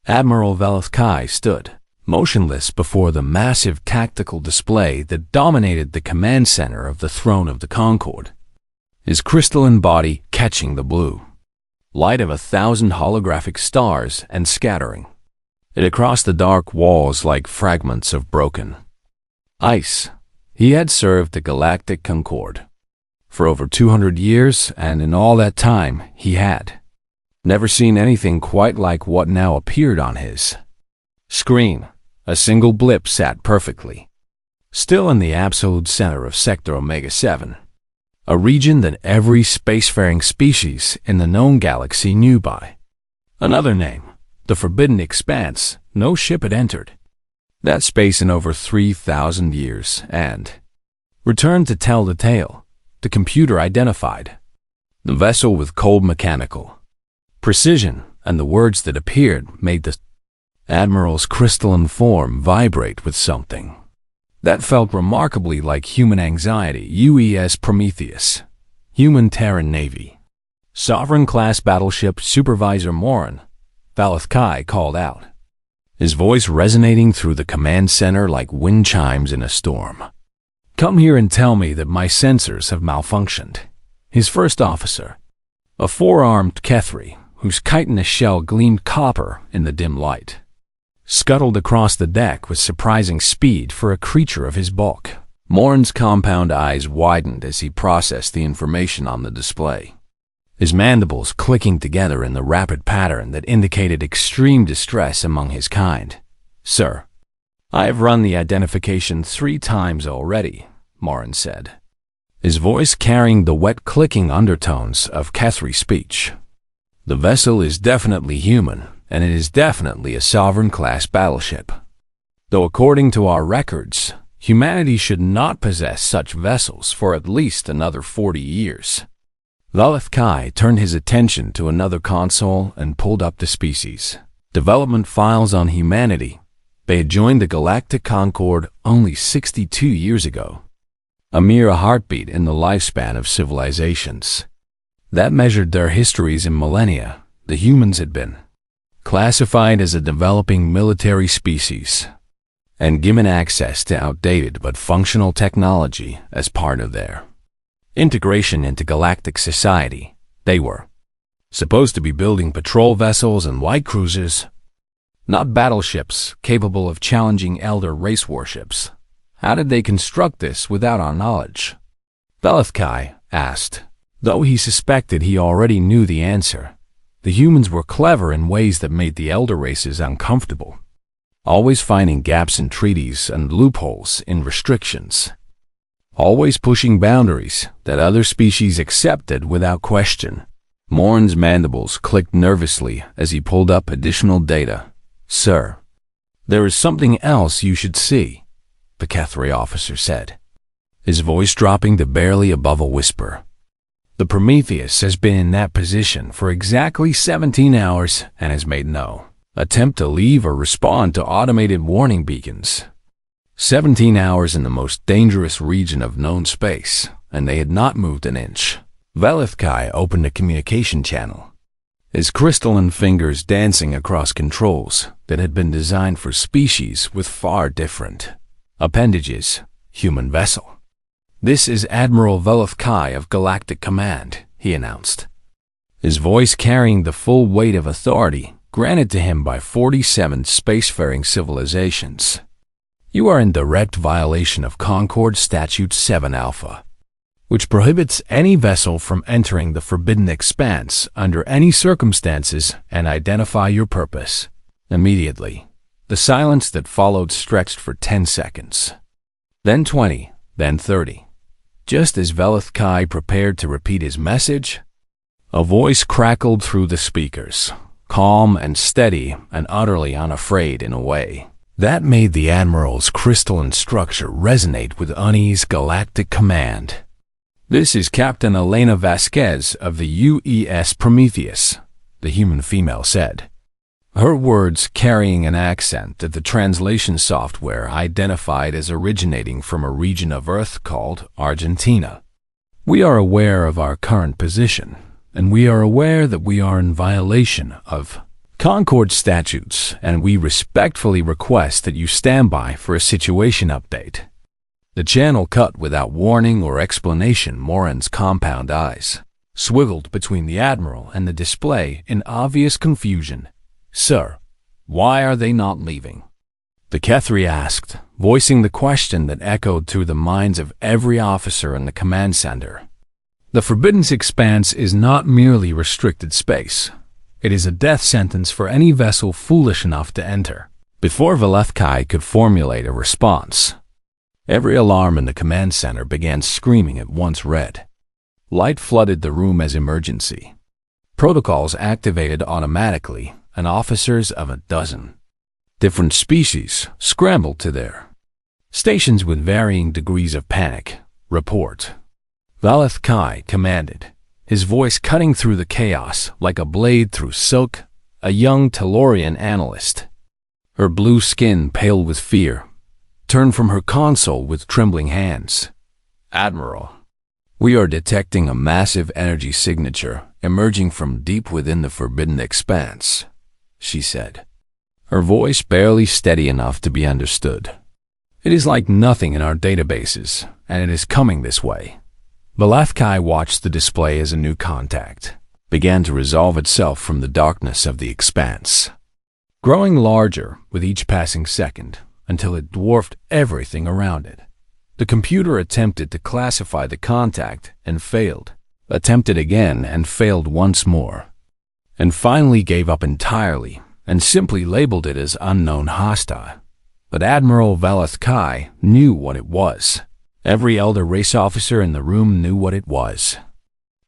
Admiral Velithkai stood, motionless before the massive tactical display that dominated the command center of the throne of the Concorde, his crystalline body catching the blue light of 1,000 holographic stars and scattering it across the dark walls like fragments of broken ice. He had served the Galactic Concorde for over 200 years, and in all that time he had never seen anything quite like what now appeared on his screen. A single blip sat perfectly still in the absolute center of Sector Omega-7, a region that every spacefaring species in the known galaxy knew by another name, the Forbidden Expanse. No ship had entered that space in over 3,000 years and returned to tell the tale. The computer identified the vessel with cold mechanical precision, and the words that appeared made the Admiral's crystalline form vibrate with something that felt remarkably like human anxiety. UES Prometheus, Human Terran Navy, Sovereign-class battleship Supervisor Morin, Velithkai called out, his voice resonating through the command center like wind chimes in a storm. "Come here and tell me that my sensors have malfunctioned." His first officer, a four-armed Kethri, whose chitinous shell gleamed copper in the dim light, scuttled across the deck with surprising speed for a creature of his bulk. Morin's compound eyes widened as he processed the information on the display, his mandibles clicking together in the rapid pattern that indicated extreme distress among his kind. "Sir, I have run the identification 3 times already," Morin said, his voice carrying the wet clicking undertones of Kethri speech. "The vessel is definitely human, and it is definitely a Sovereign-class battleship. Though according to our records, humanity should not possess such vessels for at least another 40 years. Velithkai turned his attention to another console and pulled up the species development files on humanity. They had joined the Galactic Concorde only 62 years ago, a mere heartbeat in the lifespan of civilizations that measured their histories in millennia. The humans had been classified as a developing military species and given access to outdated but functional technology as part of their integration into galactic society. They were supposed to be building patrol vessels and light cruisers, not battleships capable of challenging elder race warships. How did they construct this without our knowledge? Velithkai asked, though he suspected he already knew the answer. The humans were clever in ways that made the elder races uncomfortable, always finding gaps in treaties and loopholes in restrictions, always pushing boundaries that other species accepted without question. Morin's mandibles clicked nervously as he pulled up additional data. "Sir, there is something else you should see," the Kethri officer said, his voice dropping to barely above a whisper. "The Prometheus has been in that position for exactly 17 hours and has made no attempt to leave or respond to automated warning beacons. 17 hours in the most dangerous region of known space, and they had not moved an inch." Velithkai opened a communication channel, his crystalline fingers dancing across controls that had been designed for species with far different appendages. "Human vessel. This is Admiral Velithkai of Galactic Command," he announced, his voice carrying the full weight of authority granted to him by 47 spacefaring civilizations. "You are in direct violation of Concorde Statute 7 Alpha, which prohibits any vessel from entering the Forbidden Expanse under any circumstances, and identify your purpose immediately." The silence that followed stretched for 10 seconds, then 20, then 30. Just as Velithkai prepared to repeat his message, a voice crackled through the speakers, calm and steady and utterly unafraid in a way that made the Admiral's crystalline structure resonate with unease. "Galactic Command. This is Captain Elena Vasquez of the UES Prometheus," the human female said, her words carrying an accent that the translation software identified as originating from a region of Earth called Argentina. "We are aware of our current position, and we are aware that we are in violation of Concord statutes, and we respectfully request that you stand by for a situation update. The channel cut without warning or explanation. Moran's compound eyes swiveled between the Admiral and the display in obvious confusion. "Sir, why are they not leaving?" the Kethri asked, voicing the question that echoed through the minds of every officer in the command center. The Forbidden Expanse is not merely restricted space. It is a death sentence for any vessel foolish enough to enter. Before Valethkai could formulate a response, every alarm in the command center began screaming at once. Red light flooded the room as emergency protocols activated automatically, and officers of a dozen different species scrambled to their stations with varying degrees of panic. "Report," Valethkai commanded, his voice cutting through the chaos like a blade through silk. A young Tellurian analyst, her blue skin pale with fear, turned from her console with trembling hands. "Admiral, we are detecting a massive energy signature emerging from deep within the Forbidden Expanse," she said, her voice barely steady enough to be understood. "It is like nothing in our databases, and it is coming this way." Valethkai watched the display as a new contact began to resolve itself from the darkness of the expanse, growing larger with each passing second until it dwarfed everything around it. The computer attempted to classify the contact and failed, attempted again and failed once more, and finally gave up entirely and simply labeled it as unknown hostile. But Admiral Valethkai knew what it was. Every elder race officer in the room knew what it was,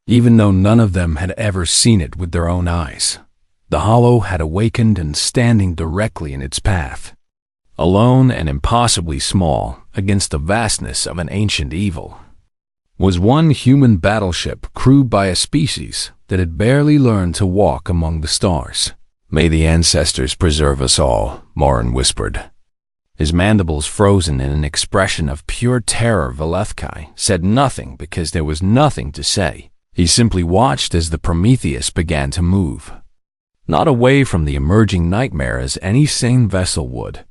even though none of them had ever seen it with their own eyes. The Hollow had awakened, and standing directly in its path, alone and impossibly small against the vastness of an ancient evil, was one human battleship crewed by a species that had barely learned to walk among the stars. "May the ancestors preserve us all," Moran whispered, his mandibles frozen in an expression of pure terror. Valethkai said nothing because there was nothing to say. He simply watched as the Prometheus began to move, not away from the emerging nightmare as any sane vessel would,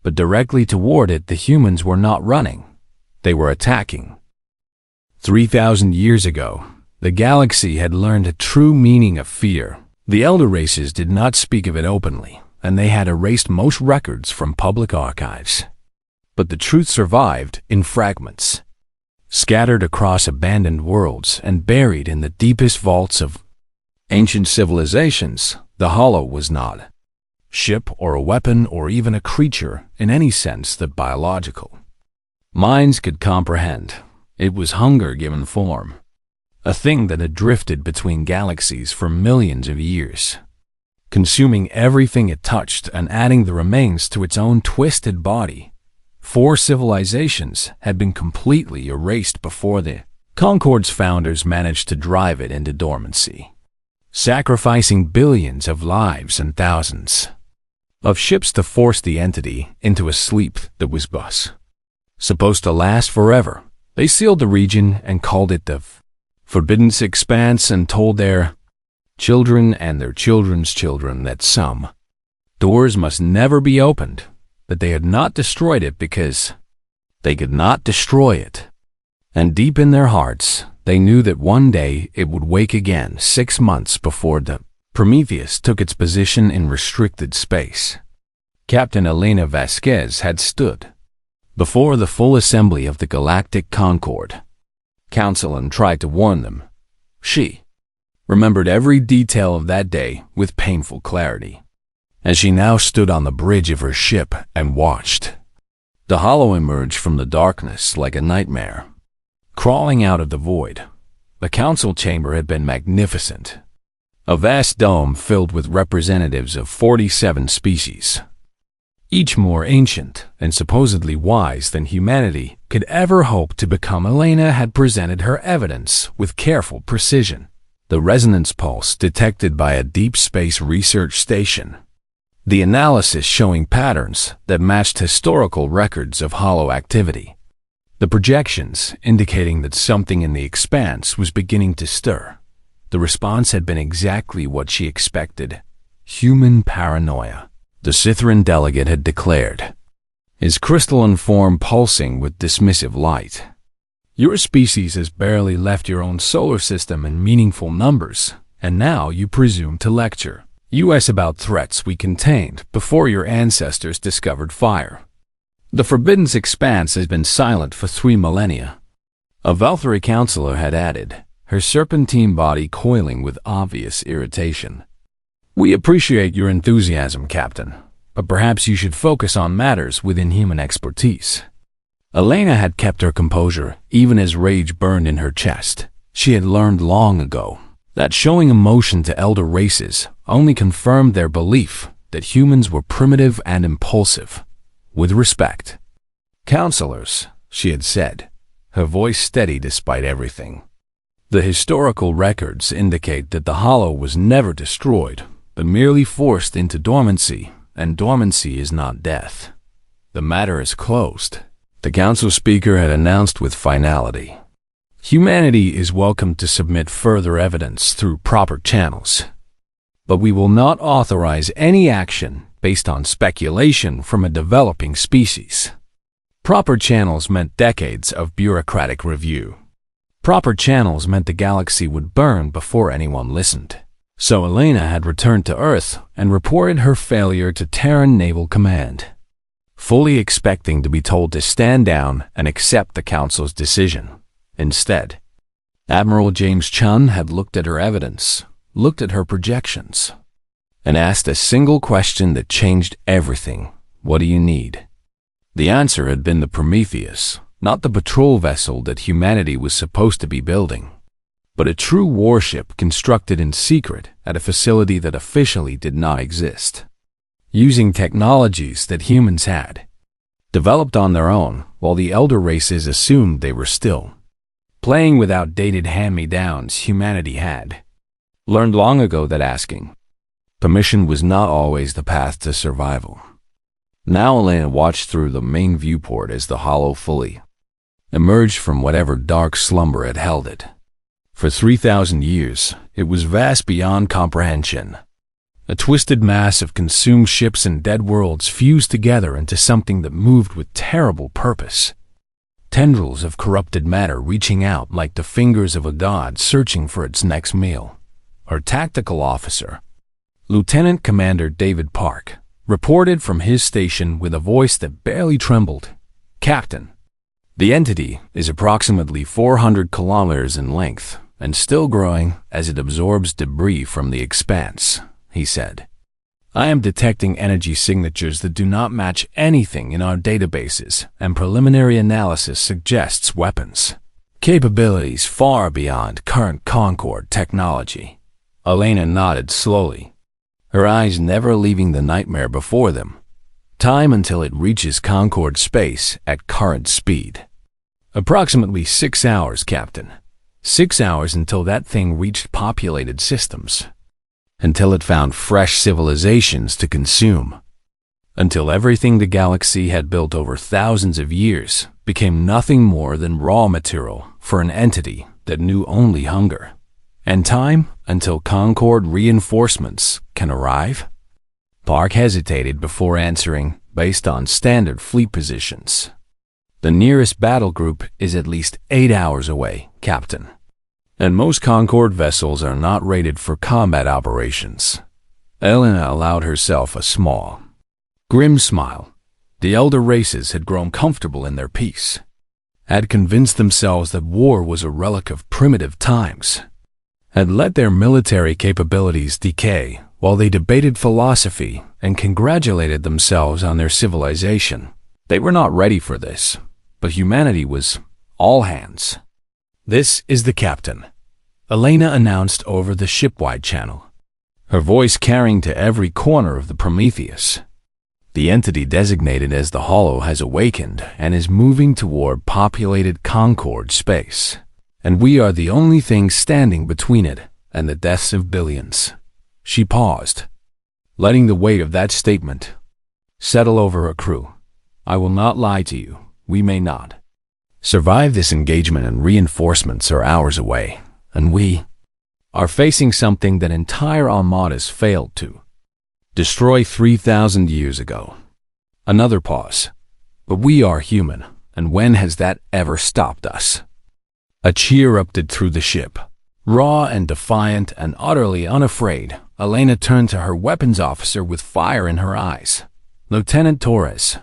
but directly toward it. The humans were not running, they were attacking. 3,000 years ago, the galaxy had learned a true meaning of fear. The elder races did not speak of it openly, and they had erased most records from public archives. But the truth survived in fragments, scattered across abandoned worlds and buried in the deepest vaults of ancient civilizations. The Hollow was not a ship or a weapon or even a creature in any sense that biological minds could comprehend. It was hunger given form, a thing that had drifted between galaxies for millions of years, consuming everything it touched and adding the remains to its own twisted body. 4 civilizations had been completely erased before the Concord's founders managed to drive it into dormancy, sacrificing billions of lives and thousands of ships to force the entity into a sleep that was supposed to last forever. They sealed the region and called it the Forbidden Expanse and told their children and their children's children that some doors must never be opened, that they had not destroyed it because they could not destroy it. And deep in their hearts, they knew that one day it would wake again. 6 months before the Prometheus took its position in restricted space, Captain Elena Vasquez had stood before the full assembly of the Galactic Concord Council and tried to warn them. She remembered every detail of that day with painful clarity, as she now stood on the bridge of her ship and watched the Hollow emerge from the darkness like a nightmare, crawling out of the void. The council chamber had been magnificent, a vast dome filled with representatives of 47 species, each more ancient and supposedly wise than humanity could ever hope to become. Elena had presented her evidence with careful precision. The resonance pulse detected by a deep space research station, the analysis showing patterns that matched historical records of Hollow activity, the projections indicating that something in the expanse was beginning to stir. The response had been exactly what she expected: Human paranoia, the Cytheran delegate had declared, his crystalline form pulsing with dismissive light. Your species has barely left your own solar system in meaningful numbers, and now you presume to lecture us about threats we contained before your ancestors discovered fire. The Forbidden Expanse has been silent for 3 millennia. A Valkyrie counselor had added, her serpentine body coiling with obvious irritation. We appreciate your enthusiasm, Captain, but perhaps you should focus on matters within human expertise. Elena had kept her composure even as rage burned in her chest. She had learned long ago that showing emotion to elder races only confirmed their belief that humans were primitive and impulsive. With respect, counselors, she had said, her voice steady despite everything. The historical records indicate that the Hollow was never destroyed, but merely forced into dormancy, and dormancy is not death. The matter is closed, the council speaker had announced with finality. Humanity is welcome to submit further evidence through proper channels, but we will not authorize any action based on speculation from a developing species. Proper channels meant decades of bureaucratic review. Proper channels meant the galaxy would burn before anyone listened. So Elena had returned to Earth and reported her failure to Terran Naval Command, fully expecting to be told to stand down and accept the Council's decision. Instead, Admiral James Chun had looked at her evidence, looked at her projections, and asked a single question that changed everything. What do you need? The answer had been the Prometheus, not the patrol vessel that humanity was supposed to be building, but a true warship constructed in secret at a facility that officially did not exist, using technologies that humans had developed on their own while the elder races assumed they were still playing with outdated hand-me-downs humanity had learned long ago that asking permission was not always the path to survival. Now Elena watched through the main viewport as the Hollow fully emerged from whatever dark slumber had held it. For 3,000 years, it was vast beyond comprehension. A twisted mass of consumed ships and dead worlds fused together into something that moved with terrible purpose. Tendrils of corrupted matter reaching out like the fingers of a god searching for its next meal. Her tactical officer, Lieutenant Commander David Park, reported from his station with a voice that barely trembled. Captain, the entity is approximately 400 kilometers in length and still growing as it absorbs debris from the expanse, he said. I am detecting energy signatures that do not match anything in our databases, and preliminary analysis suggests weapons capabilities far beyond current Concord technology. Elena nodded slowly, her eyes never leaving the nightmare before them. Time until it reaches Concord space at current speed. Approximately 6 hours, Captain. 6 hours until that thing reached populated systems. Until it found fresh civilizations to consume. Until everything the galaxy had built over thousands of years became nothing more than raw material for an entity that knew only hunger. And time until Concord reinforcements can arrive? Park hesitated before answering based on standard fleet positions. The nearest battle group is at least 8 hours away, Captain. And most Concord vessels are not rated for combat operations. Elena allowed herself a small, grim smile. The elder races had grown comfortable in their peace, had convinced themselves that war was a relic of primitive times, had let their military capabilities decay while they debated philosophy and congratulated themselves on their civilization. They were not ready for this, but humanity was all hands. This is the captain, Elena announced over the shipwide channel, her voice carrying to every corner of the Prometheus. The entity designated as the Hollow has awakened and is moving toward populated Concord space, and we are the only thing standing between it and the deaths of billions. She paused, letting the weight of that statement settle over her crew. I will not lie to you, we may not survive this engagement, and reinforcements are hours away, and we are facing something that entire armadas failed to. Destroy 3,000 years ago. Another pause. But we are human, and when has that ever stopped us? A cheer erupted through the ship. Raw and defiant and utterly unafraid, Elena turned to her weapons officer with fire in her eyes. Lieutenant Torres,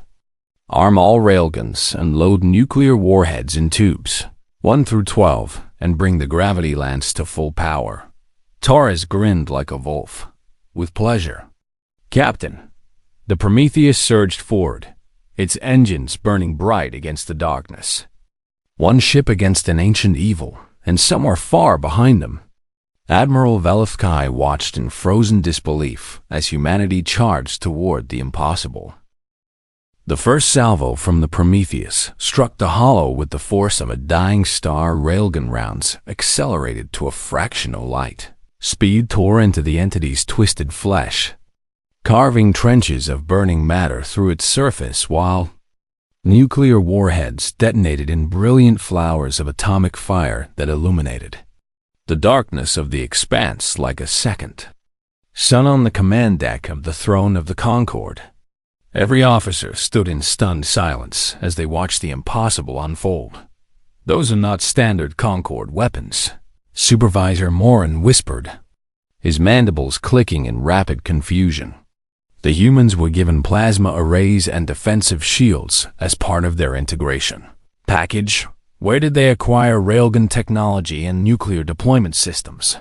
arm all railguns and load nuclear warheads in tubes, 1 through 12, and bring the gravity lance to full power. Torres grinned like a wolf. With pleasure. Captain. The Prometheus surged forward, its engines burning bright against the darkness. One ship against an ancient evil, and somewhere far behind them. Admiral Velithkai watched in frozen disbelief as humanity charged toward the impossible. The first salvo from the Prometheus struck the hollow with the force of a dying star. Railgun rounds accelerated to a fractional light. Speed tore into the entity's twisted flesh, carving trenches of burning matter through its surface, while nuclear warheads detonated in brilliant flowers of atomic fire that illuminated the darkness of the expanse like a second sun on the command deck of the throne of the Concorde. Every officer stood in stunned silence as they watched the impossible unfold. Those are not standard Concorde weapons, Supervisor Morin whispered, his mandibles clicking in rapid confusion. The humans were given plasma arrays and defensive shields as part of their integration package. Where did they acquire railgun technology and nuclear deployment systems?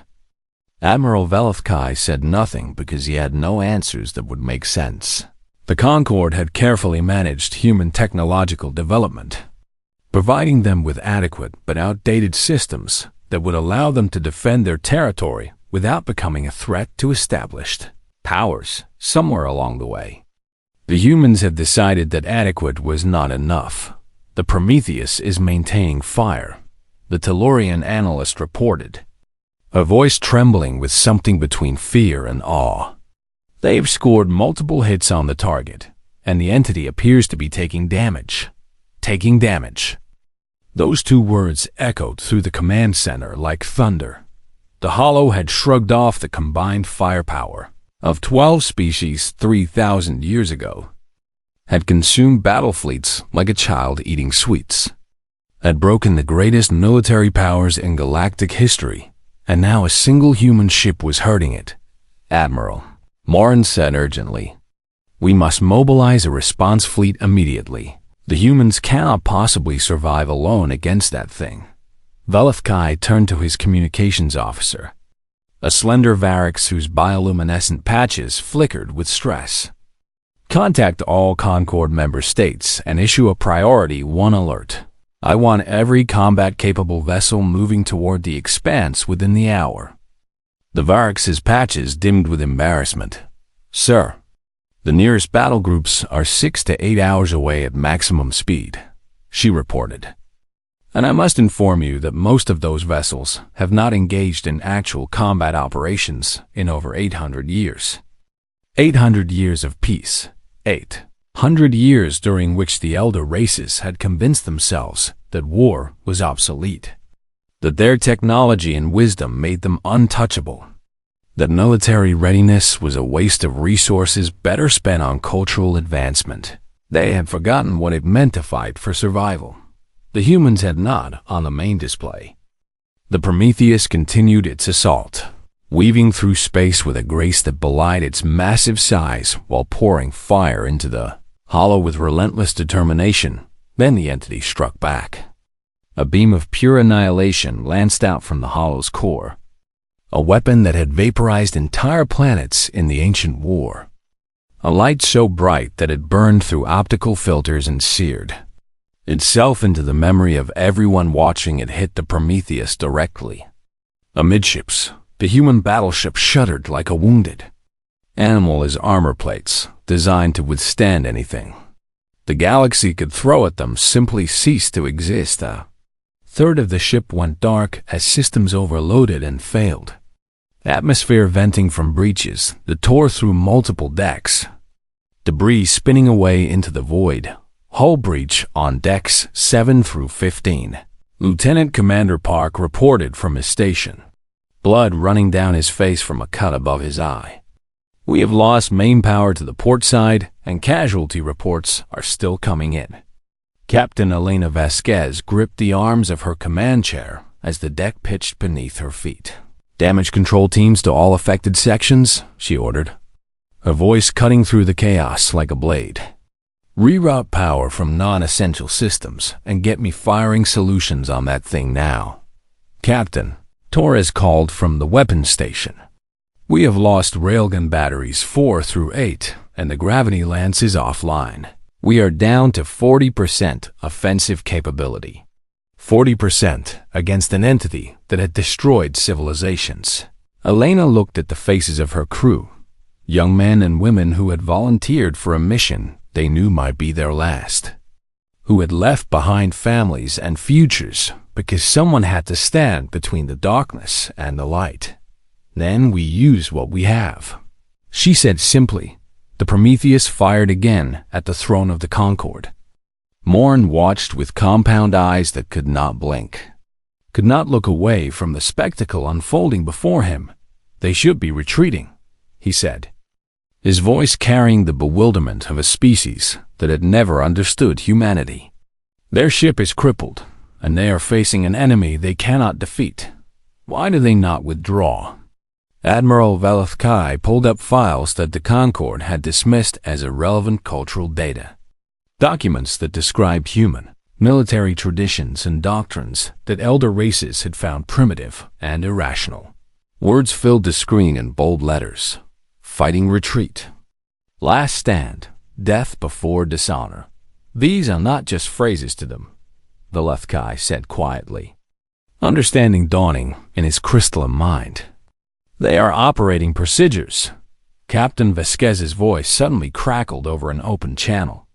Admiral Velithkai said nothing because he had no answers that would make sense. The Concorde had carefully managed human technological development, providing them with adequate but outdated systems that would allow them to defend their territory without becoming a threat to established powers somewhere along the way. The humans have decided that adequate was not enough. The Prometheus is maintaining fire, the Tellurian analyst reported, her voice trembling with something between fear and awe. They've scored multiple hits on the target, and the entity appears to be taking damage. Taking damage. Those two words echoed through the command center like thunder. The Hollow had shrugged off the combined firepower of 12 species 3,000 years ago, had consumed battle fleets like a child eating sweets, had broken the greatest military powers in galactic history, and now a single human ship was hurting it. Admiral, Morin said urgently, we must mobilize a response fleet immediately. The humans cannot possibly survive alone against that thing. Velithkai turned to his communications officer, a slender Varix whose bioluminescent patches flickered with stress. Contact all Concorde member states and issue a Priority 1 alert. I want every combat-capable vessel moving toward the expanse within the hour. The Varix's patches dimmed with embarrassment. Sir, the nearest battle groups are 6 to 8 hours away at maximum speed, she reported. And I must inform you that most of those vessels have not engaged in actual combat operations in over 800 years. 800 years of peace. 800 years during which the elder races had convinced themselves that war was obsolete, that their technology and wisdom made them untouchable, that military readiness was a waste of resources better spent on cultural advancement. They had forgotten what it meant to fight for survival. The humans had not on the main display. The Prometheus continued its assault, weaving through space with a grace that belied its massive size while pouring fire into the Hollow with relentless determination. Then the entity struck back. A beam of pure annihilation lanced out from the Hollow's core, a weapon that had vaporized entire planets in the ancient war. A light so bright that it burned through optical filters and seared itself into the memory of everyone watching. It hit the Prometheus directly. Amidships, the human battleship shuddered like a wounded animal as armor plates, designed to withstand anything the galaxy could throw at them, simply ceased to exist. A third of the ship went dark as systems overloaded and failed. Atmosphere venting from breaches that tore through multiple decks. Debris spinning away into the void. Hull breach on decks 7 through 15. Lieutenant Commander Park reported from his station, blood running down his face from a cut above his eye. We have lost main power to the port side, and casualty reports are still coming in. Captain Elena Vasquez gripped the arms of her command chair as the deck pitched beneath her feet. "Damage control teams to all affected sections," she ordered, her voice cutting through the chaos like a blade. "Reroute power from non-essential systems and get me firing solutions on that thing now." "Captain," Torres called from the weapons station. "We have lost railgun batteries 4 through 8, and the gravity lance is offline. We are down to 40% offensive capability. 40% against an entity that had destroyed civilizations." Elena looked at the faces of her crew, young men and women who had volunteered for a mission they knew might be their last, who had left behind families and futures because someone had to stand between the darkness and the light. "Then we use what we have," she said simply. The Prometheus fired again at the throne of the Concorde. Morn watched with compound eyes that could not blink, could not look away from the spectacle unfolding before him. "They should be retreating," he said, his voice carrying the bewilderment of a species that had never understood humanity. "Their ship is crippled, and they are facing an enemy they cannot defeat. Why do they not withdraw?" Admiral Velethkai pulled up files that the Concorde had dismissed as irrelevant cultural data. Documents that described human, military traditions and doctrines that elder races had found primitive and irrational. Words filled the screen in bold letters. Fighting retreat. Last stand. Death before dishonor. These are not just phrases to them, Velethkai said quietly, understanding dawning in his crystalline mind. They are operating procedures. Captain Vasquez's voice suddenly crackled over an open channel,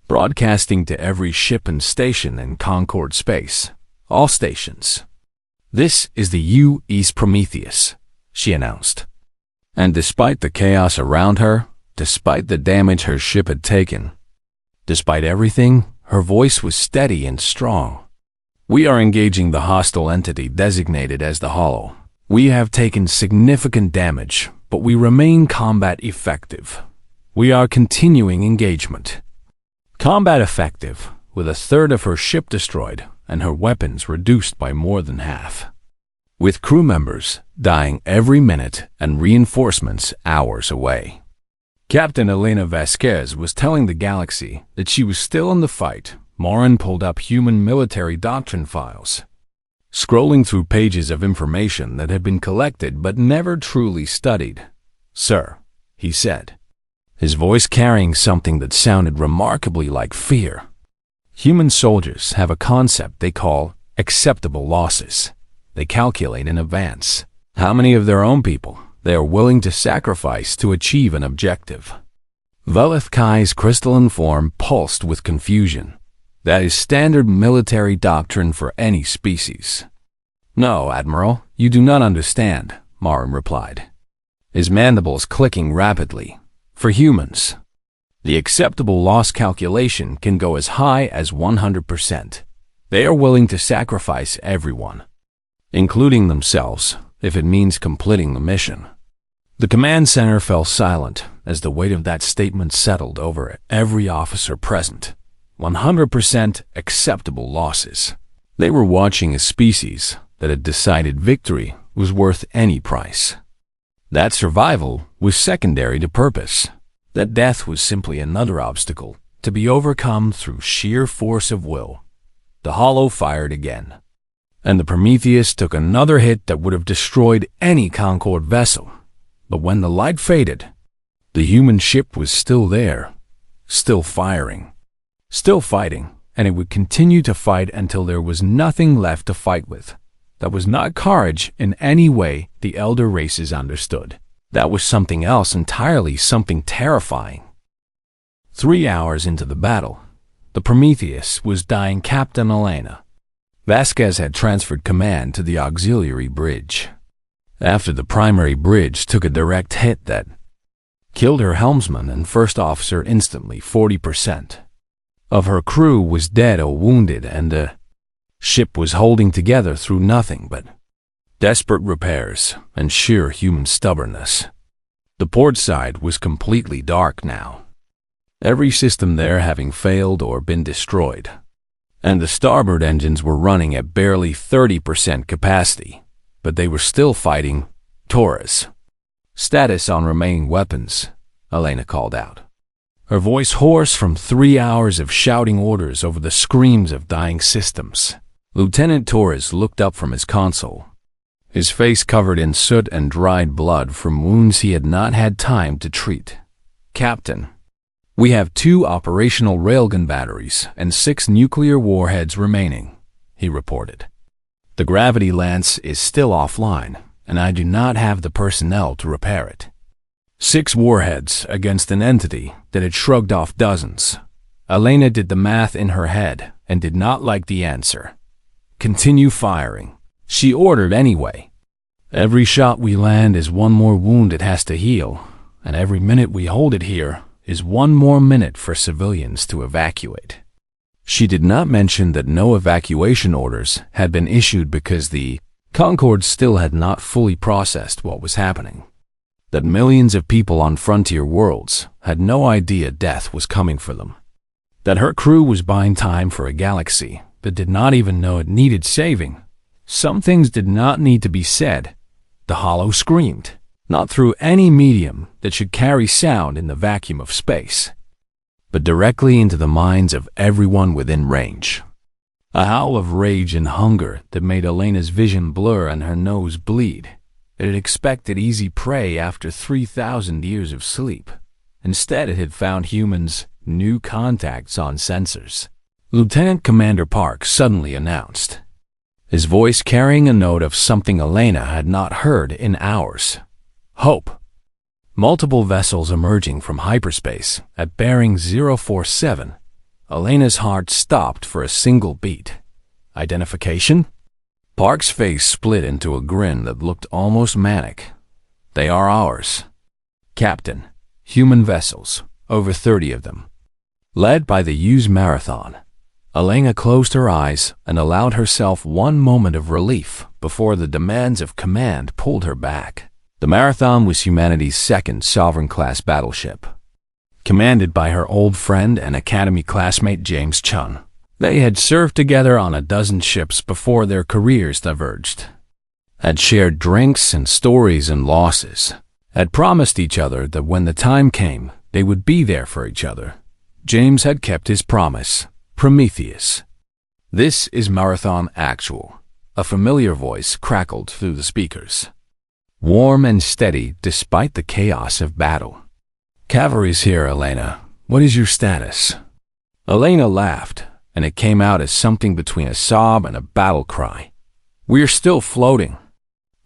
broadcasting to every ship and station in Concorde space. "All stations. This is the U.S. Prometheus," she announced. And despite the chaos around her, despite the damage her ship had taken, despite everything, her voice was steady and strong. "We are engaging the hostile entity designated as the Hollow. We have taken significant damage, but we remain combat effective. We are continuing engagement." Combat effective, with a third of her ship destroyed and her weapons reduced by more than half, with crew members dying every minute and reinforcements hours away. Captain Elena Vasquez was telling the galaxy that she was still in the fight. Morin pulled up human military doctrine files, scrolling through pages of information that had been collected but never truly studied. "Sir," he said, his voice carrying something that sounded remarkably like fear. "Human soldiers have a concept they call acceptable losses. They calculate in advance how many of their own people they are willing to sacrifice to achieve an objective." Velethkai's crystalline form pulsed with confusion. "That is standard military doctrine for any species." "No, Admiral, you do not understand," Morin replied, his mandibles clicking rapidly. "For humans, the acceptable loss calculation can go as high as 100%. They are willing to sacrifice everyone, including themselves, if it means completing the mission." The command center fell silent as the weight of that statement settled over every officer present. 100% acceptable losses. They were watching a species that had decided victory was worth any price, that survival was secondary to purpose, that death was simply another obstacle to be overcome through sheer force of will. The Hollow fired again, and the Prometheus took another hit that would have destroyed any Concorde vessel. But when the light faded, the human ship was still there, still firing, still fighting, and it would continue to fight until there was nothing left to fight with. That was not courage in any way the elder races understood. That was something else entirely, something terrifying. 3 hours into the battle, the Prometheus was dying. Captain Elena Vasquez had transferred command to the auxiliary bridge. After the primary bridge took a direct hit that killed her helmsman and first officer instantly, 40% of her crew was dead or wounded, and the ship was holding together through nothing but desperate repairs and sheer human stubbornness. The port side was completely dark now, every system there having failed or been destroyed, and the starboard engines were running at barely 30% capacity, but they were still fighting Taurus. "Status on remaining weapons," Elena called out, her voice hoarse from 3 hours of shouting orders over the screams of dying systems. Lieutenant Torres looked up from his console, his face covered in soot and dried blood from wounds he had not had time to treat. "Captain, we have 2 operational railgun batteries and 6 nuclear warheads remaining," he reported. "The gravity lance is still offline, and I do not have the personnel to repair it." 6 warheads against an entity that had shrugged off dozens. Elena did the math in her head and did not like the answer. "Continue firing," she ordered anyway. "Every shot we land is 1 more wound it has to heal, and every minute we hold it here is 1 more minute for civilians to evacuate." She did not mention that no evacuation orders had been issued because the Concorde still had not fully processed what was happening, that millions of people on frontier worlds had no idea death was coming for them, that her crew was buying time for a galaxy that did not even know it needed saving. Some things did not need to be said. The hollow screamed, not through any medium that should carry sound in the vacuum of space, but directly into the minds of everyone within range. A howl of rage and hunger that made Elena's vision blur and her nose bleed. It had expected easy prey after 3,000 years of sleep. Instead, it had found humans new contacts on sensors. Lieutenant Commander Park suddenly announced, his voice carrying a note of something Elena had not heard in hours. "Hope." Multiple vessels emerging from hyperspace at bearing 047. Elena's heart stopped for a single beat. "Identification?" Park's face split into a grin that looked almost manic. "They are ours, Captain. Human vessels, over 30 of them. Led by the Use Marathon." Elena closed her eyes and allowed herself 1 moment of relief before the demands of command pulled her back. The Marathon was humanity's 2nd Sovereign-class battleship, commanded by her old friend and Academy classmate James Chun. They had served together on a dozen ships before their careers diverged, had shared drinks and stories and losses, had promised each other that when the time came, they would be there for each other. James had kept his promise. Prometheus. "This is Marathon Actual," a familiar voice crackled through the speakers, warm and steady despite the chaos of battle. "Cavalry's here, Elena. What is your status?" Elena laughed, and it came out as something between a sob and a battle cry. "We're still floating,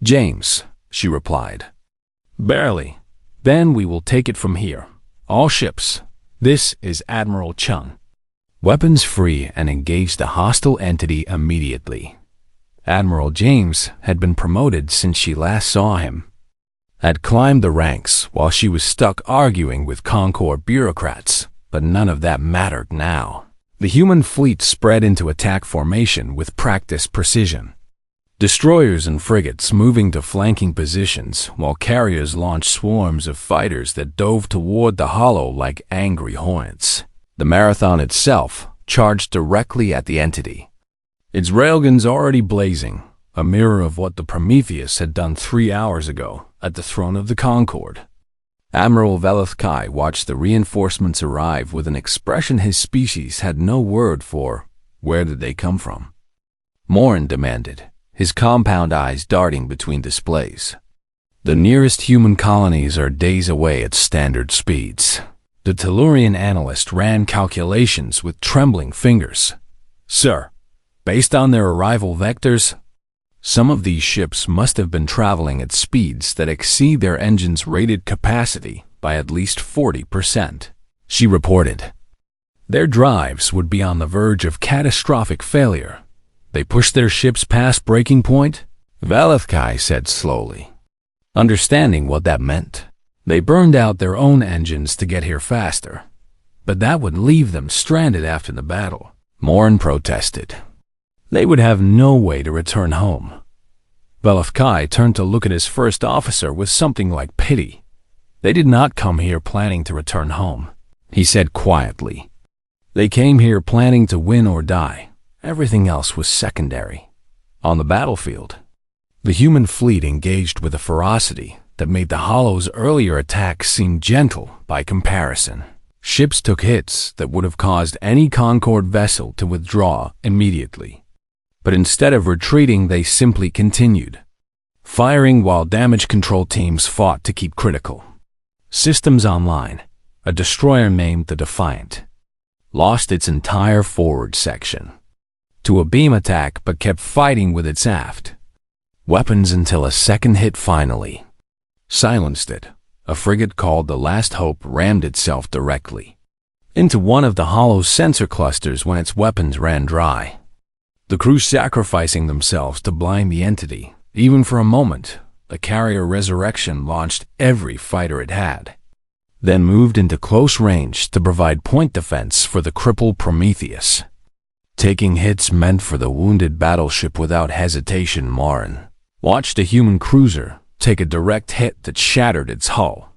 James," she replied. "Barely. Then we will take it from here. All ships. This is Admiral Chung. Weapons free and engage the hostile entity immediately." Admiral James had been promoted since she last saw him, had climbed the ranks while she was stuck arguing with Concorde bureaucrats, but none of that mattered now. The human fleet spread into attack formation with practiced precision. Destroyers and frigates moving to flanking positions while carriers launched swarms of fighters that dove toward the hollow like angry hornets. The Marathon itself charged directly at the entity, its railguns already blazing, a mirror of what the Prometheus had done 3 hours ago at the throne of the Concorde. Admiral Velithkai watched the reinforcements arrive with an expression his species had no word for. Where did they come from? Morin demanded, his compound eyes darting between displays. "The nearest human colonies are days away at standard speeds." The Tellurian analyst ran calculations with trembling fingers. "Sir, based on their arrival vectors, some of these ships must have been traveling at speeds that exceed their engines' rated capacity by at least 40%, she reported. Their drives would be on the verge of catastrophic failure. They pushed their ships past breaking point, Velithkai said slowly, understanding what that meant. They burned out their own engines to get here faster, but that would leave them stranded after the battle. Morin protested. They would have no way to return home. Velithkai turned to look at his first officer with something like pity. They did not come here planning to return home, he said quietly. They came here planning to win or die. Everything else was secondary. On the battlefield, the human fleet engaged with a ferocity that made the Hollow's earlier attacks seem gentle by comparison. Ships took hits that would have caused any Concorde vessel to withdraw immediately. But instead of retreating, they simply continued, firing while damage control teams fought to keep critical systems online. A destroyer named the Defiant lost its entire forward section to a beam attack but kept fighting with its aft weapons until a second hit finally silenced it. A frigate called the Last Hope rammed itself directly into one of the Hollow's sensor clusters when its weapons ran dry. The crew sacrificing themselves to blind the entity. Even for a moment, the carrier Resurrection launched every fighter it had, then moved into close range to provide point defense for the crippled Prometheus. Taking hits meant for the wounded battleship without hesitation. Marin watched a human cruiser take a direct hit that shattered its hull,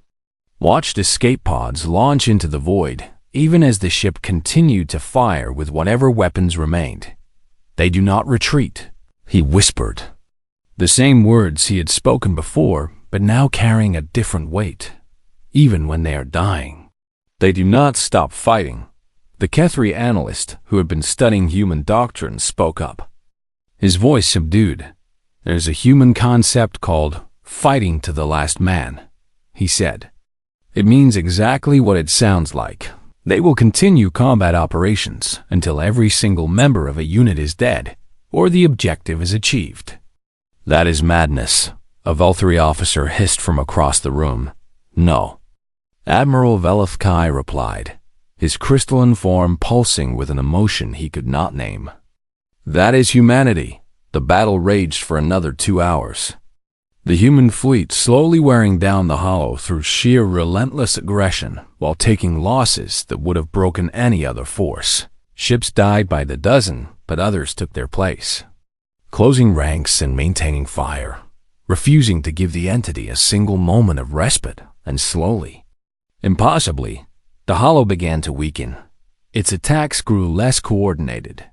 watched escape pods launch into the void, even as the ship continued to fire with whatever weapons remained. "They do not retreat," he whispered. The same words he had spoken before, but now carrying a different weight. Even when they are dying, they do not stop fighting. The Kethri analyst who had been studying human doctrine spoke up, his voice subdued. "There's a human concept called fighting to the last man," he said. "It means exactly what it sounds like. They will continue combat operations until every single member of a unit is dead or the objective is achieved." "That is madness," a Valkyrie officer hissed from across the room. "No." Admiral Velithkai replied, his crystalline form pulsing with an emotion he could not name. "That is humanity." The battle raged for another 2 hours. The human fleet slowly wearing down the Hollow through sheer relentless aggression while taking losses that would have broken any other force. Ships died by the dozen, but others took their place, closing ranks and maintaining fire, refusing to give the entity a single moment of respite, and slowly, impossibly, the Hollow began to weaken. Its attacks grew less coordinated,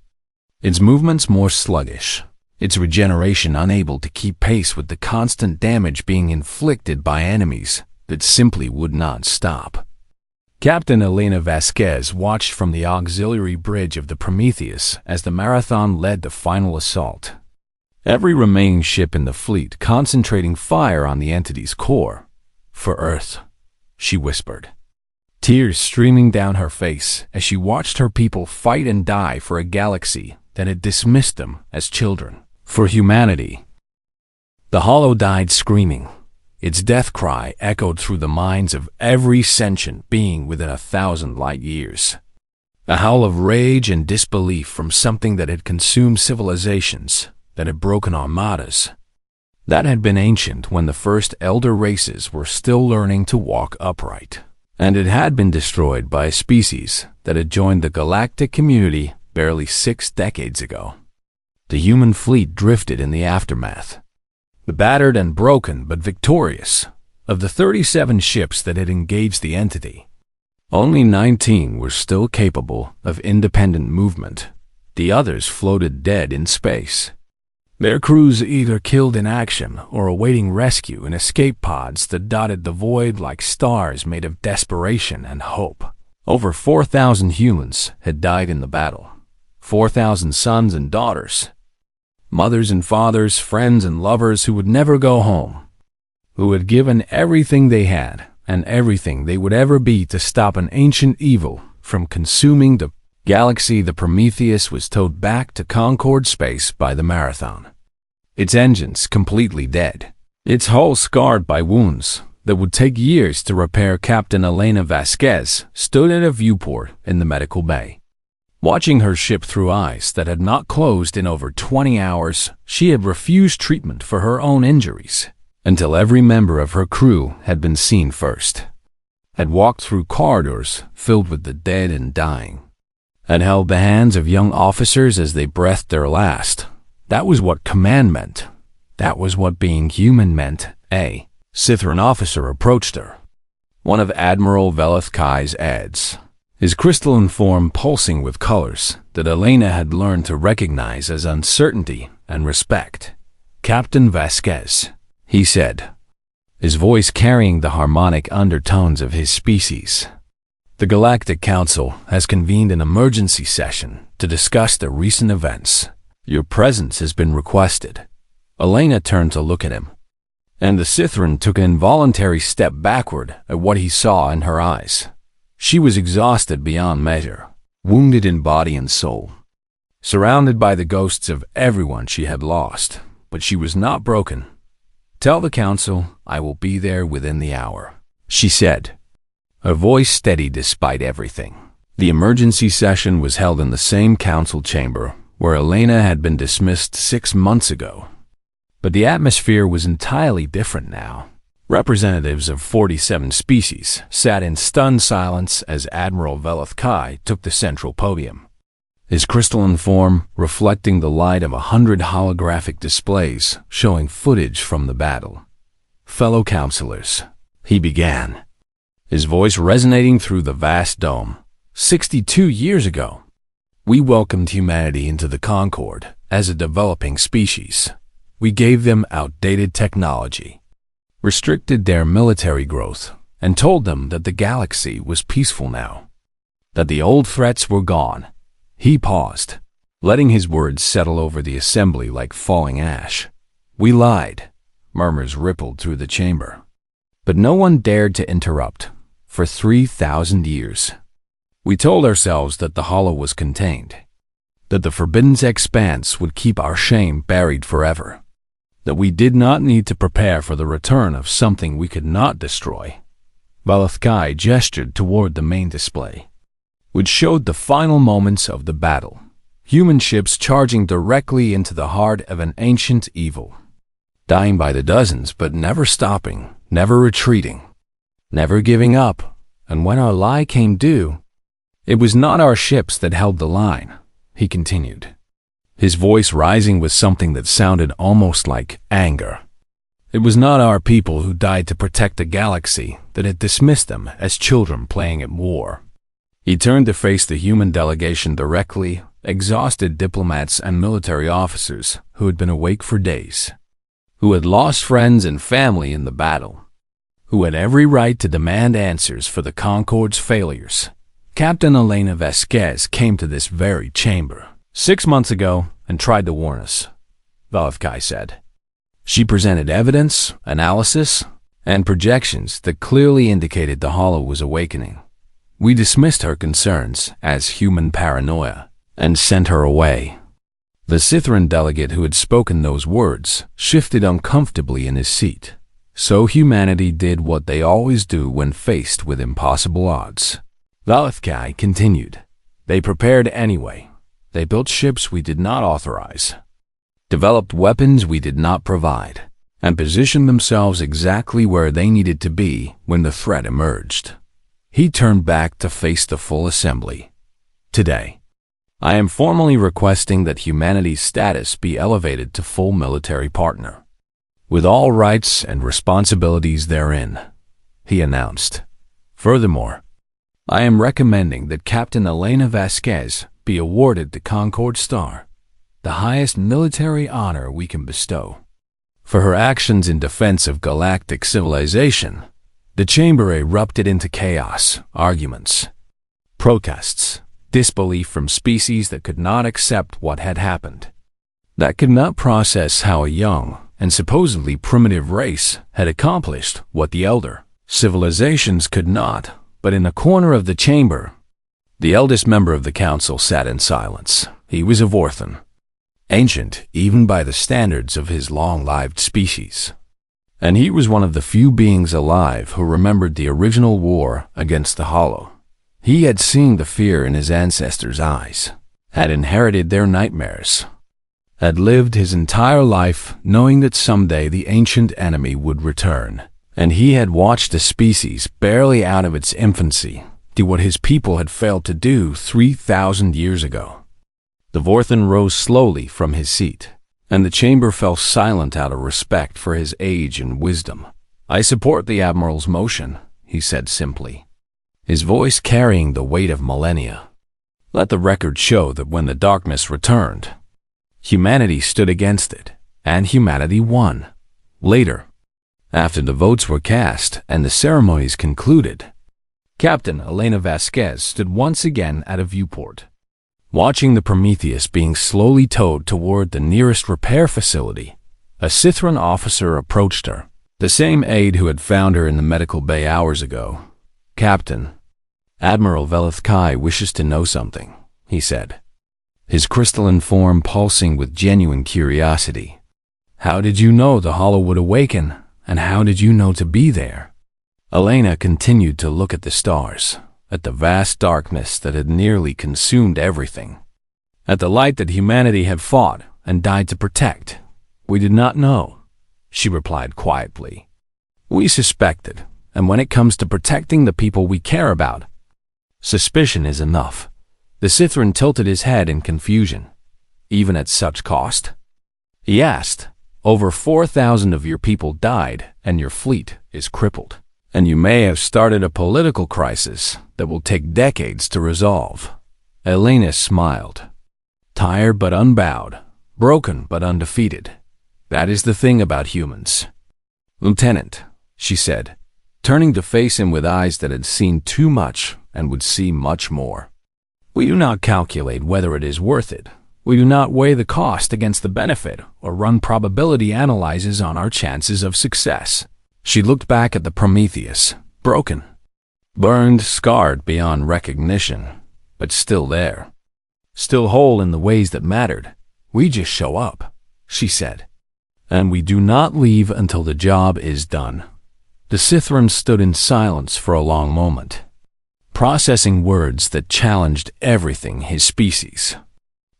its movements more sluggish, its regeneration unable to keep pace with the constant damage being inflicted by enemies that simply would not stop. Captain Elena Vasquez watched from the auxiliary bridge of the Prometheus as the Marathon led the final assault. Every remaining ship in the fleet concentrating fire on the entity's core. "For Earth," she whispered, tears streaming down her face as she watched her people fight and die for a galaxy that had dismissed them as children. "For humanity." The Hollow died screaming. Its death cry echoed through the minds of every sentient being within 1,000 light years. A howl of rage and disbelief from something that had consumed civilizations, that had broken armadas, that had been ancient when the first elder races were still learning to walk upright. And it had been destroyed by a species that had joined the galactic community barely 6 decades ago. The human fleet drifted in the aftermath. The battered and broken but victorious. Of the 37 ships that had engaged the entity, only 19 were still capable of independent movement. The others floated dead in space, their crews either killed in action or awaiting rescue in escape pods that dotted the void like stars made of desperation and hope. Over 4,000 humans had died in the battle. 4,000 sons and daughters, mothers and fathers, friends and lovers who would never go home, who had given everything they had and everything they would ever be to stop an ancient evil from consuming the galaxy. The Prometheus was towed back to Concorde space by the Marathon, its engines completely dead, its hull scarred by wounds that would take years to repair. Captain Elena Vasquez stood at a viewport in the medical bay, watching her ship through eyes that had not closed in over 20 hours. She had refused treatment for her own injuries until every member of her crew had been seen first, had walked through corridors filled with the dead and dying, had held the hands of young officers as they breathed their last. That was what command meant. That was what being human meant. A Sithran officer approached her, one of Admiral Velethkai's ads, his crystalline form pulsing with colors that Elena had learned to recognize as uncertainty and respect. "Captain Vasquez," he said, his voice carrying the harmonic undertones of his species. "The Galactic Council has convened an emergency session to discuss the recent events. Your presence has been requested." Elena turned to look at him, and the Sithran took an involuntary step backward at what he saw in her eyes. She was exhausted beyond measure, wounded in body and soul, surrounded by the ghosts of everyone she had lost, but she was not broken. "Tell the Council I will be there within the hour," she said, her voice steady despite everything. The emergency session was held in the same council chamber where Elena had been dismissed 6 months ago. But the atmosphere was entirely different now. Representatives of 47 species sat in stunned silence as Admiral Velethkai took the central podium, his crystalline form reflecting the light of 100 holographic displays showing footage from the battle. "Fellow councilors," he began, his voice resonating through the vast dome. 62 years ago, we welcomed humanity into the Concord as a developing species. We gave them outdated technology, restricted their military growth, and told them that the galaxy was peaceful now, that the old threats were gone. He paused, letting his words settle over the assembly like falling ash. "We lied," murmurs rippled through the chamber. But no one dared to interrupt. For 3,000 years, we told ourselves that the hollow was contained, that the forbidden expanse would keep our shame buried forever, that we did not need to prepare for the return of something we could not destroy. Velethkai gestured toward the main display, which showed the final moments of the battle. Human ships charging directly into the heart of an ancient evil, dying by the dozens but never stopping, never retreating, never giving up. And when our lie came due, it was not our ships that held the line, he continued, his voice rising with something that sounded almost like anger. It was not our people who died to protect a galaxy that had dismissed them as children playing at war. He turned to face the human delegation directly, exhausted diplomats and military officers who had been awake for days, who had lost friends and family in the battle, who had every right to demand answers for the Concord's failures. Captain Elena Vasquez came to this very chamber 6 months ago and tried to warn us, Velethkai said. She presented evidence, analysis, and projections that clearly indicated the hollow was awakening. We dismissed her concerns as human paranoia and sent her away. The Sithran delegate who had spoken those words shifted uncomfortably in his seat. So humanity did what they always do when faced with impossible odds. Velethkai continued. They prepared anyway. They built ships we did not authorize, developed weapons we did not provide, and positioned themselves exactly where they needed to be when the threat emerged. He turned back to face the full assembly. Today, I am formally requesting that humanity's status be elevated to full military partner, with all rights and responsibilities therein, he announced. Furthermore, I am recommending that Captain Elena Vasquez be awarded the Concord Star, the highest military honor we can bestow, for her actions in defense of galactic civilization. The chamber erupted into chaos, arguments, protests, disbelief from species that could not accept what had happened, that could not process how a young and supposedly primitive race had accomplished what the elder civilizations could not. But in a corner of the chamber, the eldest member of the council sat in silence. He was a Vorthan, ancient even by the standards of his long-lived species. And he was one of the few beings alive who remembered the original war against the Hollow. He had seen the fear in his ancestors' eyes, had inherited their nightmares, had lived his entire life knowing that someday the ancient enemy would return. And he had watched the species barely out of its infancy do what his people had failed to do 3,000 years ago. The Vorthan rose slowly from his seat, and the chamber fell silent out of respect for his age and wisdom. I support the Admiral's motion, he said simply, his voice carrying the weight of millennia. Let the record show that when the darkness returned, humanity stood against it, and humanity won. Later, after the votes were cast and the ceremonies concluded, Captain Elena Vasquez stood once again at a viewport, watching the Prometheus being slowly towed toward the nearest repair facility. A Sithran officer approached her, the same aide who had found her in the medical bay hours ago. Captain, Admiral Velith Kai wishes to know something, he said, his crystalline form pulsing with genuine curiosity. How did you know the Hollow would awaken, and how did you know to be there? Elena continued to look at the stars, at the vast darkness that had nearly consumed everything, at the light that humanity had fought and died to protect. We did not know, she replied quietly. We suspected, and when it comes to protecting the people we care about, suspicion is enough. The Sithran tilted his head in confusion. Even at such cost? He asked. Over 4,000 of your people died, and your fleet is crippled. And you may have started a political crisis that will take decades to resolve. Elena smiled. Tired but unbowed, broken but undefeated. That is the thing about humans. Lieutenant, she said, turning to face him with eyes that had seen too much and would see much more. We do not calculate whether it is worth it. We do not weigh the cost against the benefit or run probability analyses on our chances of success. She looked back at the Prometheus, broken, burned, scarred beyond recognition, but still there. Still whole in the ways that mattered. We just show up, she said. And we do not leave until the job is done. The Sithran stood in silence for a long moment, processing words that challenged everything his species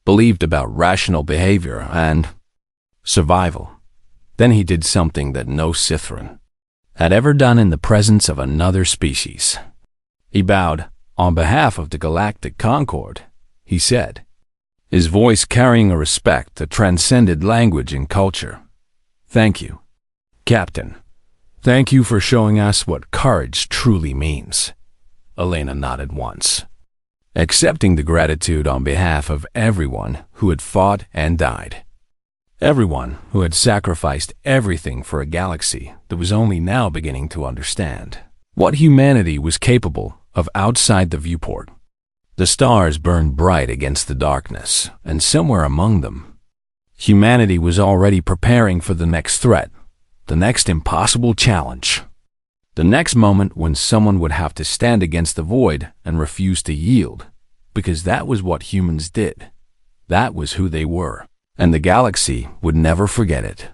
believed about rational behavior and survival. Then he did something that no Sithran had ever done in the presence of another species. He bowed. On behalf of the Galactic Concord, he said, his voice carrying a respect that transcended language and culture. Thank you, Captain. Thank you for showing us what courage truly means. Elena nodded once, accepting the gratitude on behalf of everyone who had fought and died. Everyone who had sacrificed everything for a galaxy that was only now beginning to understand what humanity was capable of outside the viewport. The stars burned bright against the darkness, and somewhere among them, humanity was already preparing for the next threat, the next impossible challenge, the next moment when someone would have to stand against the void and refuse to yield, because that was what humans did. That was who they were. And the galaxy would never forget it.